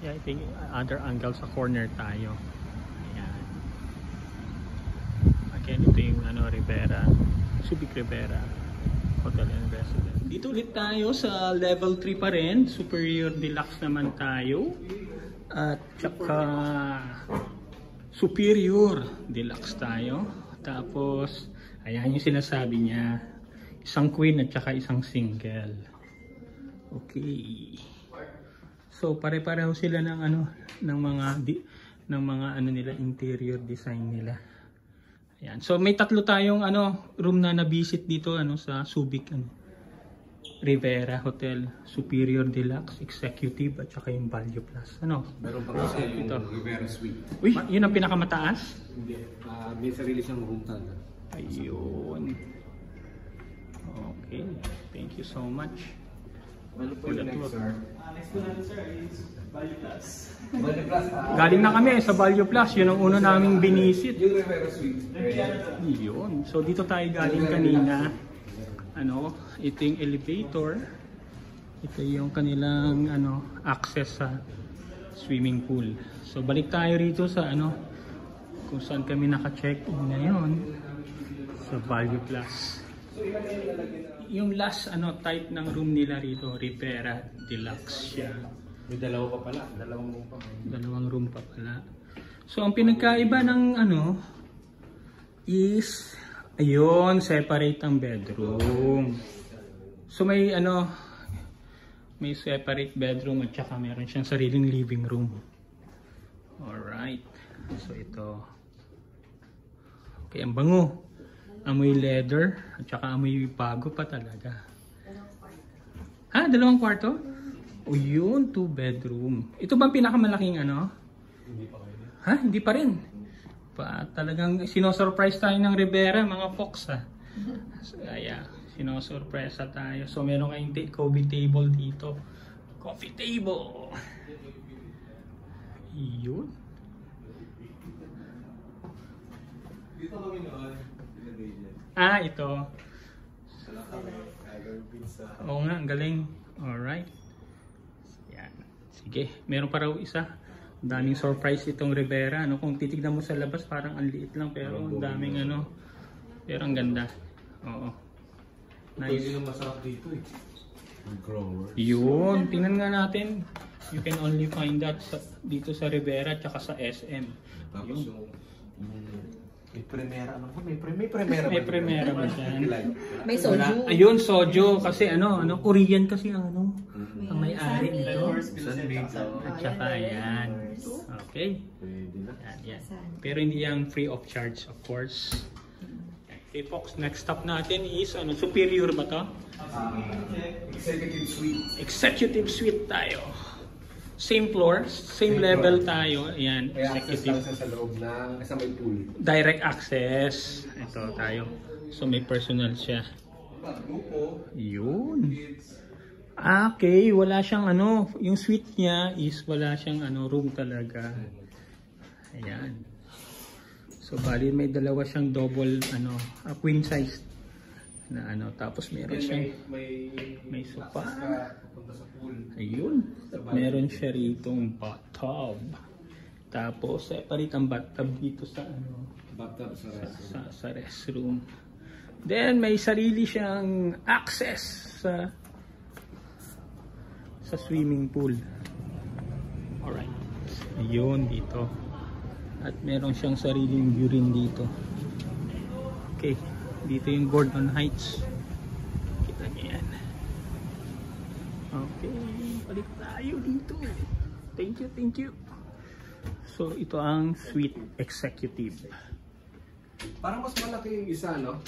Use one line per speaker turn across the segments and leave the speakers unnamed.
Yeah, I think other angle sa corner tayo. Ayan. Again, ito yung Rivera, Subic Rivera Hotel and Residence. Dito ulit tayo sa level 3 pa rin. Superior Deluxe naman tayo. At saka Superior Deluxe tayo. Tapos, ayan yung sinasabi niya. Isang queen at saka isang single. Okay. So pare-pareho sila ng ng mga nila interior design nila. Ayan. So may tatlo tayong room na na-visit dito sa Subic Rivera Hotel, Superior Deluxe, Executive at saka yung Value Plus.
Meron pa kasi yung Rivera Suite.
Uy, yun ang pinakamataas?
Hindi. May sarili siyang room talaga.
Ayun. Okay. Thank you so much.
Ano po yung next, sir?
Next po natin, sir, is Value Plus.
Value Plus.
Galing na kami sa Value Plus. Yun ang uno naming binisit.
Yung Rivera Suite.
Yun. So dito tayo galing kanina. Ito yung elevator. Ito yung kanilang access sa swimming pool. So balik tayo rito sa kung saan kami naka-check in ngayon sa Value Plus. Yung last type ng room nila rito, Rivera Deluxe siya.
May dalawa pa pala. Dalawang room pa.
Dalawang room pa pala. So ang pinagkaiba ng is ayun, separate ang bedroom. So may may separate bedroom at saka meron siyang sariling living room. Alright. So ito. Okay, ang bango. Amoy leather at saka amoy bago pa talaga. Ha? Dalawang kwarto? O yun, 2 bedroom. Ito ba ang pinakamalaking
Hindi pa kayo.
Ha? Hindi pa rin. Talagang sinosurprise tayo ng Rivera, mga Fox ha. So, sinosurprise tayo. So meron kayong coffee table dito. Coffee table! Yun.
Dito kami noon.
Ito. Oo nga, ang galing. Alright. Yan. Sige, meron pa raw isa. Ang daming surprise itong Rivera. Kung titignan mo sa labas, parang ang liit lang. Pero ang daming pero ang ganda. Oo. Nice.
Ito yung masarap dito eh. Growers.
Yun. Tingnan nga natin. You can only find that dito sa Rivera at saka sa SM.
Tapos yung may premiera may premiera
May premiera ba dyan?
May soju.
Ayun, soju. Kasi Korean kasi ang may-ari nito. At saka ayan. Okay. Yan. Pero hindi yan free of charge, of course. Okay, folks, next stop natin is Superior ba to?
Executive Suite.
Executive Suite tayo. Same floor, same level tayo. Ayan,
May access lang
executive.
siya sa loob ng sa may pool.
Direct access. Ito tayo. So may personal siya. Yun. Okay, wala siyang yung suite niya is wala siyang room talaga. Ayan. So bali may dalawa siyang double queen size na tapos meron siyang may sofa. Ayun. At meron siya ritong bathtub. Tapos separate ang bathtub dito sa
Bathtub sa restroom.
sa restroom. Then may sarili siyang access sa swimming pool. Alright. Ayun dito. At meron siyang sariling urine dito. Okay. Dito yung Gordon Heights. Kita niyo yan. Okay. Balik tayo dito. Thank you, thank you. So ito ang suite executive.
Parang mas malaki yung isa, no?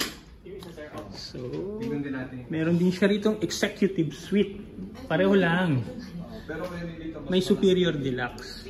So,
Tingnan din natin.
meron din siya ritong executive suite. Pareho lang.
Pero dito
May superior deluxe.